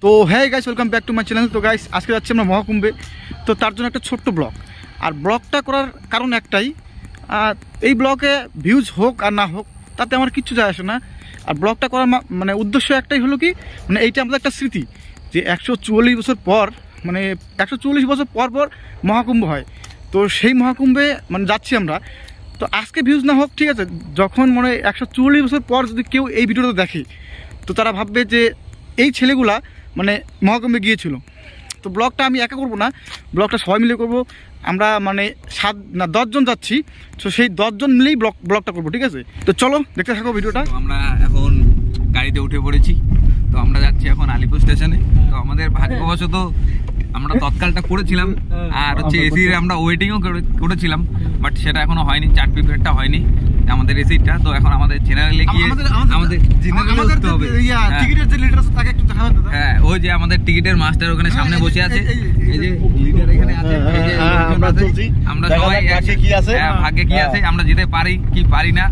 তো হ্যাঁ guys, welcome back to my channel. তো গাইস, আজকে যাচ্ছি আমরা মহাকুম্ভে। তো তার জন্য একটা ছোট্ট ব্লগ, আর ব্লগটা করার কারণ একটাই, এই ব্লগে ভিউজ হোক আর না হোক তাতে আমার কিচ্ছু যায় আসে না। আর ব্লগটা করার মানে উদ্দেশ্য একটাই হলো কি, মানে এইটা আমাদের একটা স্মৃতি যে 144 বছর পর, মানে 144 বছর পর পর মহাকুম্ভ হয়। তো সেই মহাকুম্ভে মানে যাচ্ছি আমরা। তো আজকে ভিউজ না হোক ঠিক আছে, যখন মানে 144 বছর পর যদি কেউ এই ভিডিওটা দেখে তো তারা ভাববে যে এই ছেলেগুলা মানে মহাকুম্ভে গিয়েছিল। তো ব্লগটা আমি একা করব না, ব্লগটা সবাই মিলে করব। আমরা মানে 10 জন যাচ্ছি, তো সেই 10 জন মিলেই ব্লগটা করবো, ঠিক আছে? তো চলো দেখতে থাকো ভিডিওটা। আমরা এখন গাড়িতে উঠে পড়েছি, তো আমরা যাচ্ছি এখন আলিপুর স্টেশনে। তো আমাদের ভাগ্যবশত আমরা তৎকালটা করেছিলাম, আর হচ্ছে এসির আমরা ওয়েটিংও করেছিলাম, বাট সেটা এখনো হয়নি, চার্ট পেপারটা হয়নি আমাদের এসিটা। তো এখন আমাদের জেনারেলে গিয়ে আমাদের জেনারেলে উঠতে হবে। টিকিটের যে লিডার আছে তাকে একটু দেখাবেন দাদা। হ্যাঁ, ওই যে আমাদের টিকিটের মাস্টার ওখানে সামনে বসে আছে, এই যে লিডার এখানে আছে, এই যে আমরা সবাই কি আছে, ভাগ্যে কি আছে, আমরা যেতে পারি কি পারি না,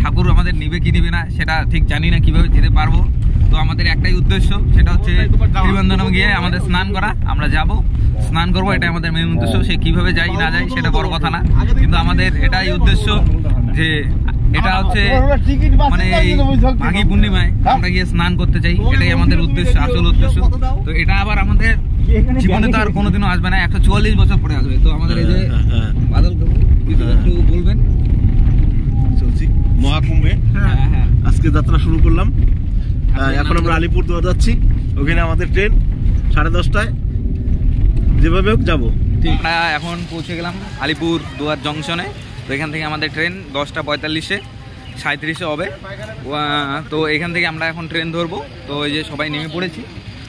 ঠাকুর আমাদের নিবে কি নিবে না সেটা ঠিক জানি না, কিভাবে যেতে পারবো। তো আমাদের একটাই উদ্দেশ্য, সেটা হচ্ছে ত্রিবন্ধনম গিয়ে আমাদের স্নান করা। আমরা যাব, স্নান করবো, এটাই আমাদের মেন উদ্দেশ্য। সে কিভাবে যাই না যাই সেটা বড় কথা না, কিন্তু আমাদের এটাই উদ্দেশ্য যে এটা হচ্ছে মানে মাঘী পূর্ণিমায় আমরা গিয়ে স্নান করতে চাই, এটাই আমাদের উদ্দেশ্য, আসল উদ্দেশ্য। তো এটা আবার আমাদের জীবনে তো আর কোনোদিনও আসবে না, 144 বছর পরে আসবে। তো আমাদের এই যে বাদল একটু বলবেন চলছি মহাকুম্ভে। হ্যাঁ, আজকে যাত্রা শুরু করলাম। এখন আমরা আলিপুরদুয়ার যাচ্ছি, ওখানে আমাদের ট্রেন 10:30টায়, যেভাবে হোক যাবো। আমরা এখন পৌঁছে গেলাম আলিপুরদুয়ার জংশনে। তো এখান থেকে আমাদের ট্রেন 10:45-এ 37-এ হবে। তো এখান থেকে আমরা এখন ট্রেন ধরবো। তো এই যে সবাই নেমে পড়েছি।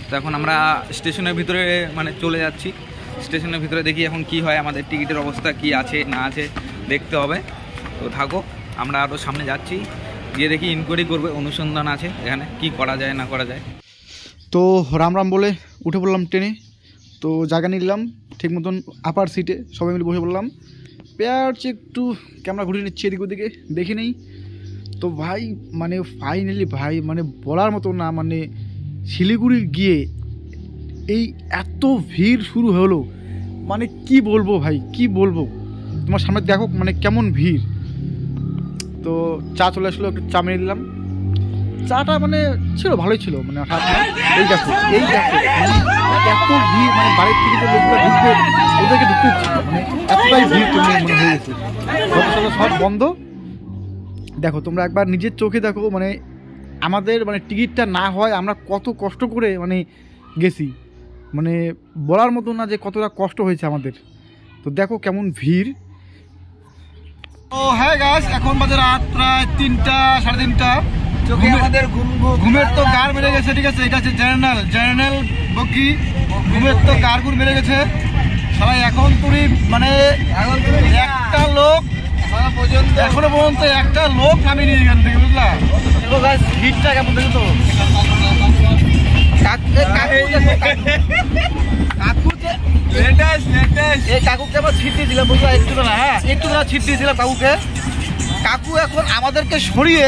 তো এখন আমরা স্টেশনের ভিতরে মানে চলে যাচ্ছি। স্টেশনের ভিতরে দেখি এখন কি হয়, আমাদের টিকিটের অবস্থা কি আছে না আছে দেখতে হবে। তো থাকো, আমরা আরও সামনে যাচ্ছি, গিয়ে দেখি ইনকোয়ারি করবে, অনুসন্ধান আছে এখানে কি করা যায় না করা যায়। তো রাম রাম বলে উঠে পড়লাম ট্রেনে। তো জায়গা নিলাম ঠিক মতন আপার সিটে, সবাই মিলে বসে পড়লাম। পেয়ারছে একটু ক্যামেরা ঘুরিয়ে নিচ্ছি এদিক ওদিকে, দেখে নেই। তো ভাই মানে ফাইনালি ভাই মানে বলার মতো না, মানে শিলিগুড়ি গিয়ে এই এত ভিড় শুরু হলো, মানে কি বলবো ভাই, কি বলবো। তোমার সামনে দেখো মানে কেমন ভিড়। তো চা চলে আসলো, একটু চা মেরে দিলাম। চাটা মানে ছিল, ভালোই ছিল, মানে এই দেখো মানে এত ভিড়, মানে বাড়ির থেকে যে লোকগুলো ঢুকবে ওদেরকে ঢুকতে হচ্ছে, মানে এতটাই ভিড় মনে হয়ে গেছে। সব বন্ধ। দেখো তোমরা একবার নিজের চোখে দেখো, মানে আমাদের মানে টিকিটটা না হয় আমরা কত কষ্ট করে মানে গেছি, মানে বলার মতো না যে কতটা কষ্ট হয়েছে আমাদের। তো দেখো কেমন ভিড়। ও হ্যাঁ গাইস, এখন বাজে রাত প্রায় 3টা 3:30। চোখে আমাদের ঘুমের তো গার মেরে গেছে, ঠিক আছে? এটা হচ্ছে জেনারেল বগি, ঘুমের তো গারগুর মেরে গেছে সবাই। এখন তুমি মানে একটা লোক এখনো পর্যন্ত একটা লোক নামিয়ে নিয়ে এখান থেকে, বুঝলা? তো গাইস ভিড়টা কেমন দেখো তো। কাকুকে আবার ছিট দিয়েছিলাম, বুঝলা? একটু না ছিট দিয়েছিলাম কাকুকে। কাকু এখন আমাদেরকে সরিয়ে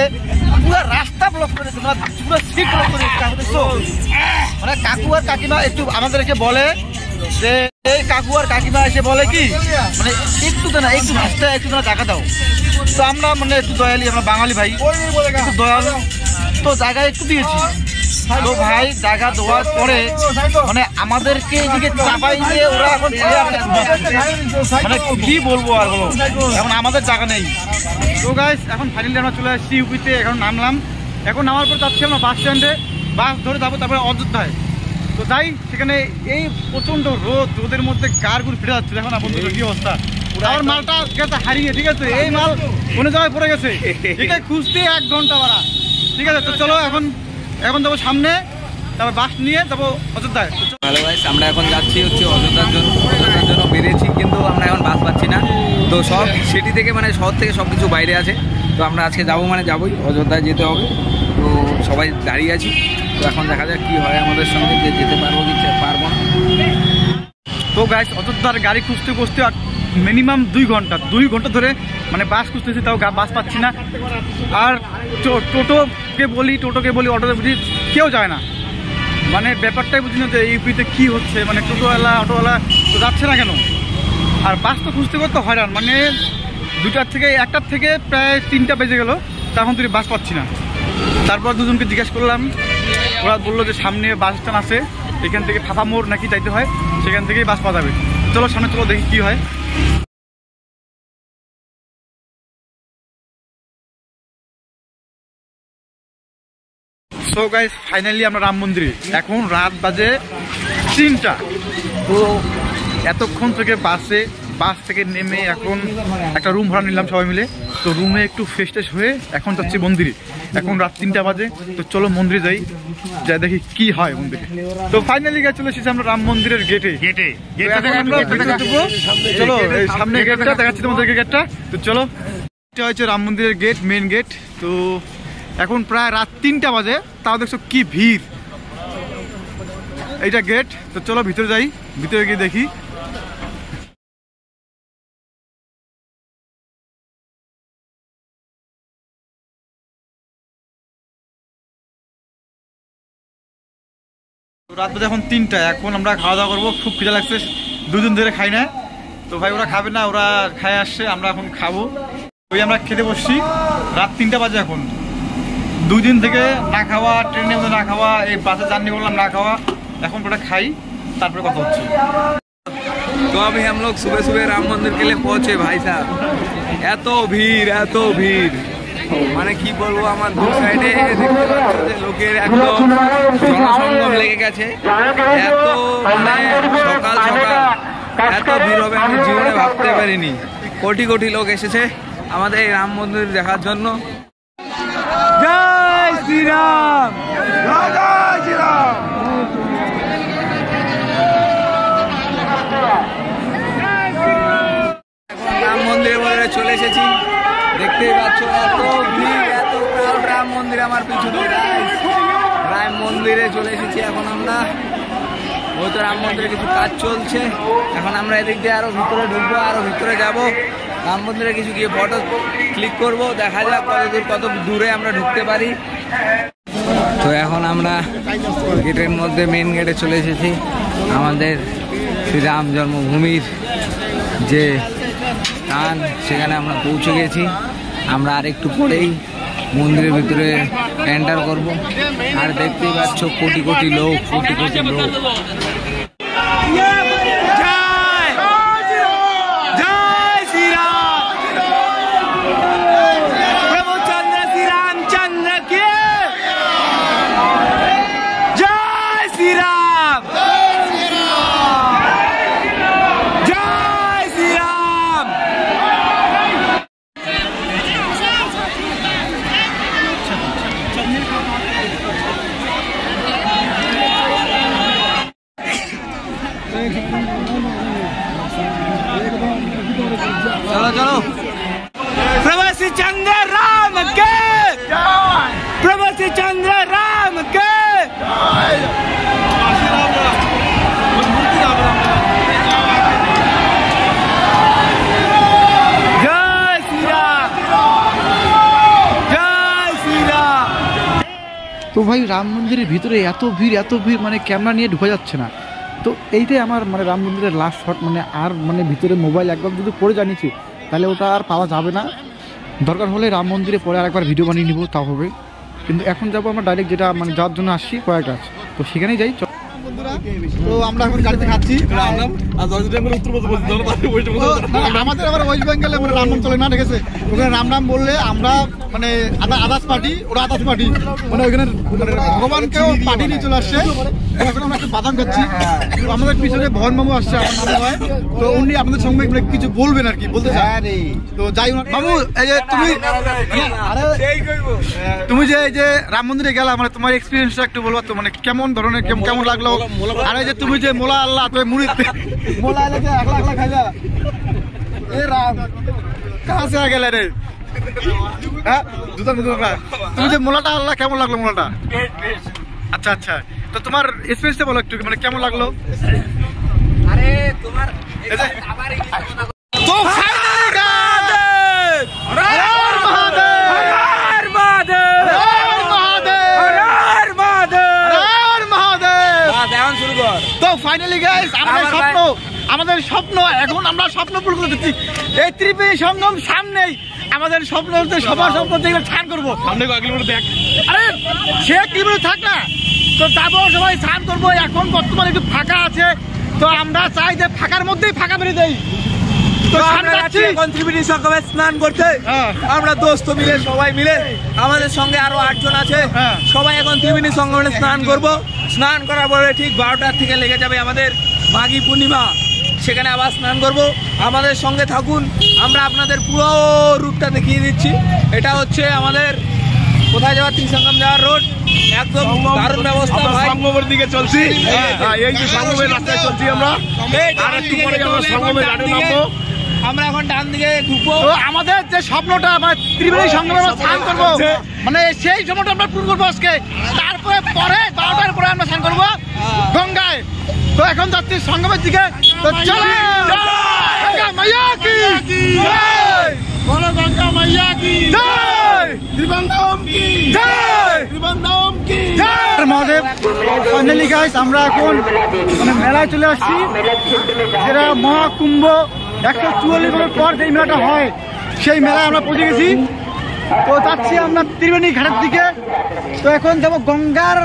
পুরো রাস্তা ব্লক করেছে, মানে পুরো সিট ব্লক করে দিয়েছে। মানে কাকু আর কাকিমা একটু আমাদেরকে বলে যে এই কাকু আর কাকিমা এসে বলে কি মানে একটু রাস্তায় একটু জায়গা দাও। তো আমরা মানে একটু দয়ালি, আমরা বাঙালি ভাই, একটু দয়ালু, তো জায়গায় একটু দিয়েছি। তো ভাই জায়গা দেওয়ার পরে মানে আমাদেরকে এদিকে চাপাই দিয়ে ওরা এখন মানে কি বলবো আর বলো, এখন আমাদের জায়গা নেই। তো গাইস এখন ফাইনালি আমরা চলে আসছি ইউপিতে, এখন নামলাম। এখন নামার পর যাচ্ছি আমরা বাস স্ট্যান্ডে, বাস ধরে যাবো তারপরে অযোধ্যায়। তো যাই সেখানে, এই প্রচণ্ড রোদের মধ্যে গাড়গুলো ফিরে যাচ্ছিল। এখন বন্ধুদের কি অবস্থা, আমার মালটা গেছে হারিয়ে, ঠিক আছে? এই মাল কোনো জায়গায় পড়ে গেছে, ঠিক আছে? খুঁজতে 1 ঘন্টা বাড়া, ঠিক আছে? তো চলো এখন যাবো সামনে, তারপর বাস নিয়ে যাবো অযোধ্যায়। হ্যালো গাইস, আমরা এখন যাচ্ছি হচ্ছে অযোধ্যার জন্য বেরিয়েছি, কিন্তু আমরা এখন বাস পাচ্ছি না। তো সব সিটি থেকে মানে শহর থেকে সব কিছু বাইরে আছে। তো আমরা আজকে যাবো মানে যাবোই, অযোধ্যায় যেতে হবে। তো সবাই দাঁড়িয়ে আছি। তো এখন দেখা যাক কী হয় আমাদের সঙ্গে, যে যেতে পারবো কি পারবো না। তো গাইস অযোধ্যার গাড়ি খুঁজতে মিনিমাম 2 ঘন্টা ধরে মানে বাস খুঁজতেছি, তাও বাস পাচ্ছি না। আর টোটোকে বলি অটোতে বুঝি কেউ যায় না। মানে ব্যাপারটাই বুঝি না যে ইউপিতে কি হচ্ছে, মানে টোটোওয়ালা অটোওয়ালা তো যাচ্ছে না কেন, আর বাস তো খুঁজতে করতে হয়রান। মানে 2টার থেকে 1টার থেকে প্রায় 3টা বেজে গেল, তখন তুই বাস পাচ্ছি না। তারপর দুজনকে জিজ্ঞেস করলাম, ওরা বললো যে সামনে বাস স্ট্যান্ড আছে, এখান থেকে ফাফা মোড় নাকি যাইতে হয়, সেখান থেকেই বাস পাওয়া যাবে। চলো সামনে চলো, দেখি কি হয়। সো গাইস, ফাইনালি আমরা রাম মন্দিরে। এখন রাত বাজে 3টা। তো এতক্ষণ থেকে বাস থেকে নেমে এখন একটা রুম ভাড়া নিলাম সবাই মিলে। তো রুমে একটু ফ্রেশ ট্রেশ হয়ে এখন যাচ্ছি মন্দিরে। এখন রাত 3টা বাজে, তো চলো মন্দিরে যাই, যা দেখি কি হয় মন্দিরে। তো ফাইনালি গাইস চলে এসেছি আমরা রাম মন্দিরের গেটে। চলো এই সামনে গেটটা দেখাচ্ছি তোমাদেরকে, গেটটা। তো চলো, এটা হচ্ছে রাম মন্দিরের গেট, মেন গেট। তো এখন প্রায় রাত 3টা বাজে, তাও দেখছো কি ভিড়। এইটা গেট। তো চলো ভিতরে যাই, ভিতরে গিয়ে দেখি। রাত বাজে এখন 3টা। এখন আমরা খাওয়া দাওয়া করবো, খুব খিদে লাগছে, 2 দিন ধরে খাই না। তো ভাই ওরা খাবে না, ওরা খায় আসছে, আমরা এখন খাবো। ওই আমরা খেতে বসছি, রাত 3টা বাজে। এখন 2 দিন থেকে না খাওয়া, ট্রেনের মধ্যে না খাওয়া, এই বাসে জার্নি করলাম না খাওয়া, এখন ওটা খাই, তারপরে কথা হচ্ছে। तो अभी हम लोग सुबह सुबह राम मंदिर के लिए पहुंचे भाई साहब। এত ভিড় মানে কি বলবো, আমার দু সাইডে দেখতে পাচ্ছ যে লোকের একদম জনসঙ্গম লেগে গেছে। এত মানে সকাল এত ভিড় হবে আমি জীবনে ভাবতে পারিনি। কোটি লোক এসেছে আমাদের এই রাম মন্দির দেখার জন্য। জয় শ্রীরাম, জয় শ্রীরাম। রাম মন্দিরের মধ্যে চলে এসেছি, দেখতেই পাচ্ছ এত ভিড়, এত ক্রাউড। রাম মন্দির আমার পিছু ধরে, রাম মন্দিরে চলে এসেছি। এখন আমরা হয়তো রাম মন্দিরে কিছু কাজ চলছে, এখন আমরা এদিক দিয়ে আরো ভিতরে ঢুকবো, আরো ভিতরে যাব, রাম মন্দিরে কিছু গিয়ে ফটো ক্লিক করব, দেখা যাক কত দূরে আমরা ঢুকতে পারি। তো এখন আমরা গেটের মধ্যে, মেন গেটে চলে এসেছি। আমাদের শ্রীরাম জন্মভূমির যে স্থান, সেখানে আমরা পৌঁছে গেছি। আমরা আর একটু পরেই মন্দিরের ভিতরে এন্টার করব। আর দেখতেই পাচ্ছ কোটি লোক। चलो प्रभु श्री चंद्र राम के, प्रभु श्री चंद्र राम के। जय श्री राम, जय श्री राम। তো ভাই রাম মন্দিরের ভিতরে এত ভিড়, মানে ক্যামেরা নিয়ে ঢোকা যাচ্ছে না। তো এইটাই আমার মানে রাম মন্দিরের লাস্ট শট। মানে আর মানে ভিতরে মোবাইল একবার যদি পড়ে জানিয়েছি, তাহলে ওটা আর পাওয়া যাবে না। দরকার হলে রাম মন্দিরে পরে আরেকবার ভিডিও বানিয়ে নিব, তাও হবে। কিন্তু এখন যাবো আমরা ডাইরেক্ট, যেটা মানে যাওয়ার জন্য আসছি কয়েকটা আছে, তো সেখানেই যাই। তো আমরা এখন গাড়িতে খাচ্ছি। আমাদের আবার ওয়েস্ট বেঙ্গলে মানে রাম নাম চলে না, ঠিক আছে? ওখানে রাম নাম বললে আমরা মানে আদার্স পার্টি, ওরা আদার্স পার্টি, মানে ওইখানে ভগবানকেও পার্টি নিয়ে চলে আসছে। এখন আমরা একটা বাদাম খাচ্ছি। আমাদের পিছনে ভন মামু আসছে, আমার নামে হয়। তো উনি আপনাদের সঙ্গে কিছু বলবেন আর কি, বলতে চান। তো যাই বাবু, এই যে তুমি যে এই যে রাম মন্দিরে গেলা, মানে তোমার এক্সপিরিয়েন্সটা একটু বলবো তো, মানে কেমন ধরনের, কেমন লাগলো? আর এই যে তুমি যে মোলা আল্লাহ, তুমি মুড়ি মোলা আল্লাহ যে একলা খাইলা, এ রাম কাহা সে গেলে রে? হ্যাঁ, তুমি যে মোলাটা আল্লাহ, কেমন লাগলো মোলাটা? আচ্ছা, তো তোমার এক্সপিরিয়েন্সটা বলো একটু, মানে কেমন লাগলো? আরে তোমার তো তো ফাইনালি গাইস আমাদের স্বপ্ন এখন আমরা স্বপ্ন পূরণ করে দিচ্ছি। এই ত্রিবেণী সঙ্গম সামনেই, আমাদের স্বপ্ন হচ্ছে সবার স্বপ্ন দেখলে স্নান করবো। সামনে কয়েক কিলোমিটার দেখ, আরে 6 কিলোমিটার থাক না, তো যাবো সবাই স্নান করবো। এখন বর্তমানে একটু ফাঁকা আছে, তো আমরা চাই যে ফাঁকার মধ্যেই ফাঁকা বেরিয়ে দেই। তো আমরা যাচ্ছি এখন ত্রিবেণী সঙ্গমে স্নান করতে। আমরা দোস্ত মিলে সবাই মিলে, আমাদের সঙ্গে আরো 8 জন আছে, সবাই এখন ত্রিবেণী সঙ্গমে স্নান করব। স্নান করার পরে ঠিক 12টার থেকে লেগে যাবে আমাদের মাঘী পূর্ণিমা, সেখানে আবার স্নান করব। আমাদের সঙ্গে থাকুন, আমরা আপনাদের পুরো রুটটা দেখিয়ে দিচ্ছি। এটা হচ্ছে আমাদের কোথায় যাওয়ার, ত্রিসঙ্গম যাওয়ার রোড, একদম দারুণ ব্যবস্থা ভাই। সঙ্গমের দিকে চলছি, এই যে সঙ্গমের রাস্তায় চলছি আমরা, আর একটু পরে আমরা সঙ্গমের ঘাটে নামবো। আমরা এখন ডান দিকে ঢুকবো। তো আমাদের যে স্বপ্নটা মানে ত্রিবেণী সঙ্গমে আমরা স্নান করবো, মানে সেই সময়টা আমরা পূরণ করবো আজকে। তারপরে 12টার পরে আমরা স্নান করবো গঙ্গায়। তো এখন যাচ্ছি সঙ্গমের দিকে, তো চলো। গঙ্গা মাইয়া কি জয়, বলো গঙ্গা মাইয়া কি জয়, ত্রিবেণী কি জয়, ত্রিবেণী কি জয়। মহাদেব ফাইনালি গাইস আমরা এখন মানে মেলায় চলে আসছি, যেটা মহাকুম্ভ 144 বছর পর যেই মেলাটা হয়, সেই মেলায় আমরা পৌঁছে গেছি। তো যাচ্ছি আমরা ত্রিবেণী ঘাটের দিকে। তো এখন যাবো গঙ্গার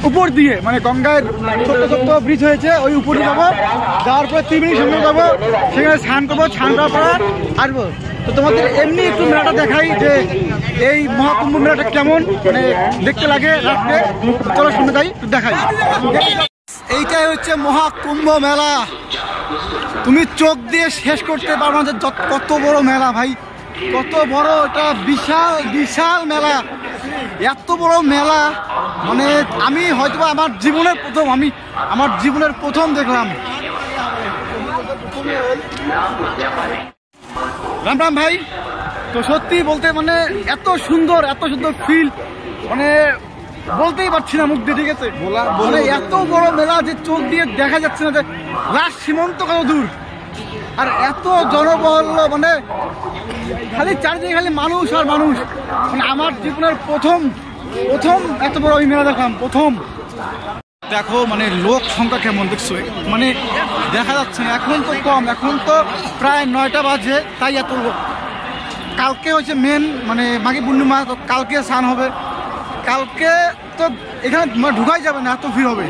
উপর দিয়ে, মানে গঙ্গার ছোট্ট ছোট্ট ব্রিজ হয়েছে, ওই উপর দিয়ে যাবো। যাওয়ার পরে ত্রিবেণী সঙ্গে যাবো, সেখানে স্নান করবো, স্নান করার পর আসবো। তো তোমাদের এমনি একটু মেলাটা দেখাই যে এই মহাকুম্ভ মেলাটা কেমন মানে দেখতে লাগে রাত্রে। চলো শুনে যাই, দেখাই। এইটাই হচ্ছে মহাকুম্ভ মেলা, তুমি চোখ দিয়ে শেষ করতে পারো না যে কত বড় মেলা ভাই, কত বড় এটা, বিশাল বিশাল মেলা। এত বড় মেলা মানে আমি হয়তো আমার জীবনের প্রথম দেখলাম। রাম রাম ভাই। তো সত্যি বলতে মানে এত সুন্দর ফিল, মানে বলতেই পারছি না মুখ দিয়ে, ঠিক আছে মানে এত বড় মেলা যে চোখ দিয়ে দেখা যাচ্ছে না যে লাস্ট সীমান্ত কত দূর, আর এত জনবহল, মানে খালি চারিদিকে খালি মানুষ আর মানুষ। মানে আমার জীবনের প্রথম এত বড় আমি মেলা দেখলাম, প্রথম। দেখো মানে লোক সংখ্যা কেমন দেখছো, মানে দেখা যাচ্ছে না, এখন তো কম, এখন তো প্রায় 9টা বাজে, তাই এত লোক। কালকে হচ্ছে মেন মানে মাঘী পূর্ণিমা, তো কালকে স্নান হবে, কালকে তো এখানে ঢুকাই যাবে না, এত ভিড় হবে।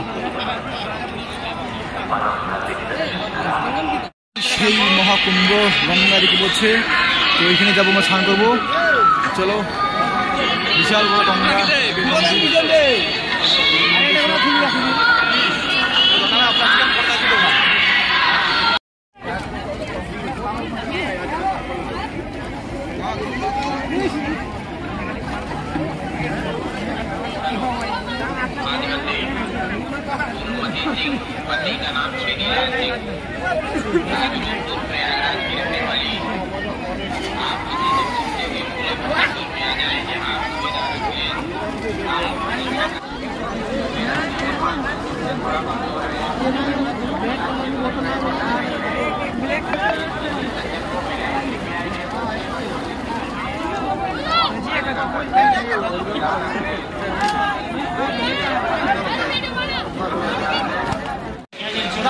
সেই মহাকুম্ভ গঙ্গা দিকে বলছে, তো এখানে যাবো, আমরা স্নান করবো। চলো, বিশাল বড় গঙ্গা।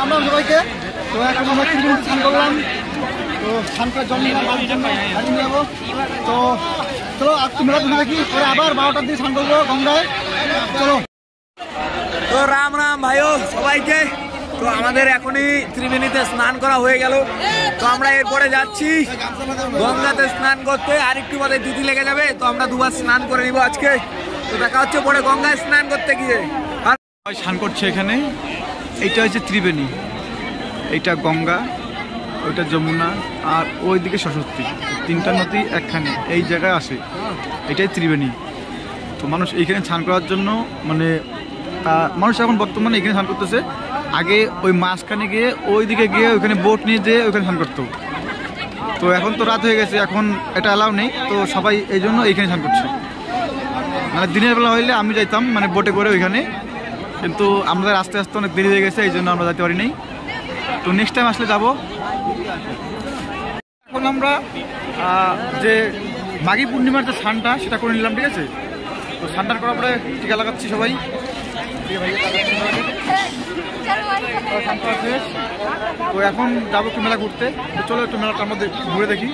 আমরা সবাইকে, তো এখন আমরা ত্রিবেণীতে স্নান করলাম, তো স্নান করার জন্য যাবো। তো চলো একটু মেলা ধরে রাখি, পরে আবার 12টার দিকে স্নান করবো গঙ্গায়। চলো। তো রাম রাম ভাইও সবাইকে। তো আমাদের এখনই ত্রিবেণীতে স্নান করা হয়ে গেল, তো আমরা এরপরে যাচ্ছি গঙ্গাতে স্নান করতে। আর একটু বাদে দিদি লেগে যাবে, তো আমরা 2বার স্নান করে নিব আজকে। তো দেখা হচ্ছে পরে গঙ্গায় স্নান করতে গিয়ে। আর স্নান করছে এখানে, এইটা হচ্ছে ত্রিবেণী, এইটা গঙ্গা, ওইটা যমুনা, আর ওইদিকে সরস্বতী, 3টা নদী একখানে এই জায়গায় আসে, এটাই ত্রিবেণী। তো মানুষ এইখানে স্নান করার জন্য মানে মানুষ এখন বর্তমানে এখানে স্নান করতেছে। আগে ওই মাঝখানে গিয়ে ওইদিকে গিয়ে ওইখানে বোট নিয়ে যেয়ে ওইখানে স্নান করতো। তো এখন তো রাত হয়ে গেছে, এখন এটা অ্যালাউ নেই, তো সবাই এই জন্য এইখানে স্নান করছে। মানে দিনের বেলা হইলে আমি যাইতাম মানে বোটে করে ওইখানে, কিন্তু আমাদের আস্তে আস্তে অনেক দেরি হয়ে গেছে, এই জন্য আমরা যেতে পারি নাই। তো নেক্সট টাইম আসলে যাব। এখন আমরা যে মাঘী পূর্ণিমার যে স্নানটা সেটা করে নিলাম, ঠিক আছে। তো স্নানটা করার পরে টিকা লাগাচ্ছি সবাই। শেষ। তো এখন যাবো একটু মেলা ঘুরতে। তো চলো একটু মেলাটার মধ্যে ঘুরে দেখি।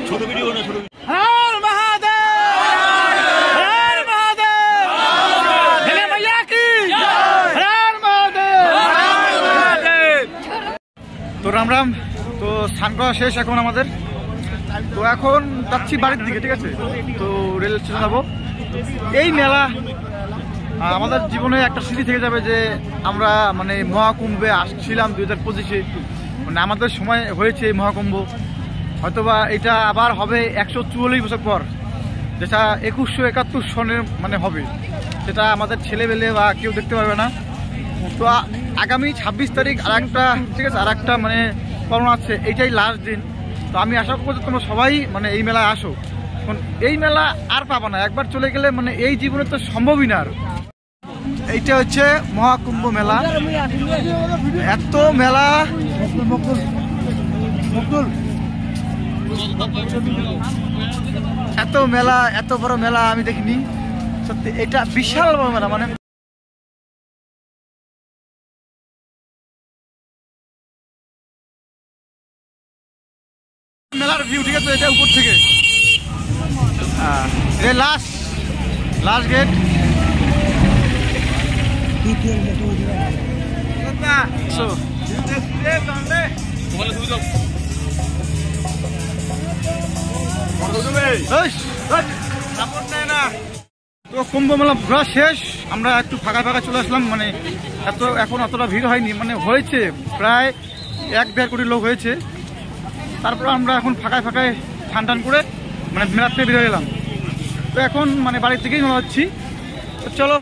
ছোট ভিডিও না ছোট হর মহাদেব, হর মহাদেব, ভোলে মাইয়া কি হর মহাদেব। তো রাম রাম। তো স্নান করা শেষ এখন আমাদের। তো এখন যাচ্ছি বাড়ির দিকে, ঠিক আছে। তো রেল স্টেশন যাবো। এই মেলা আমাদের জীবনে একটা স্মৃতি থেকে যাবে যে আমরা মানে মহাকুম্ভে আসছিলাম 2025-এ। মানে আমাদের সময় হয়েছে এই মহাকুম্ভ, হয়তোবা এটা আবার হবে 144 বছর পর, যেটা 2171 সনের মানে হবে। সেটা আমাদের ছেলেবেলে বা কেউ দেখতে পারবে না। তো আগামী 26 তারিখ আর একটা, ঠিক আছে, আর একটা মানে পালন আছে, এইটাই লাস্ট দিন। তো আমি আশা করবো তোমরা সবাই মানে এই মেলায় আসো। এই মেলা আর পাবা না, একবার চলে গেলে মানে এই জীবনে তো সম্ভবই না আর। এইটা হচ্ছে মহাকুম্ভ মেলা। এত মেলা, এত মেলা, এত বড় মেলা আমি দেখিনি সত্যি। এটা বিশাল বড় মেলা, মানে মেলার ভিউ, ঠিক আছে। এটা উপর থেকে লাস্ট গেট। তো কুম্ভ মেলা ঘোরা শেষ, আমরা একটু ফাঁকা ফাঁকা চলে আসলাম। মানে এখন অতটা ভিড় হয়নি, মানে হয়েছে প্রায় 1-1.5 কোটি লোক হয়েছে। তারপর আমরা এখন ফাঁকায় ফাঁকায় ঠান টান করে মানে মেলার থেকে বেরিয়ে এলাম। তো এখন মানে বাড়ির থেকেই মনে হচ্ছি। তো চলো।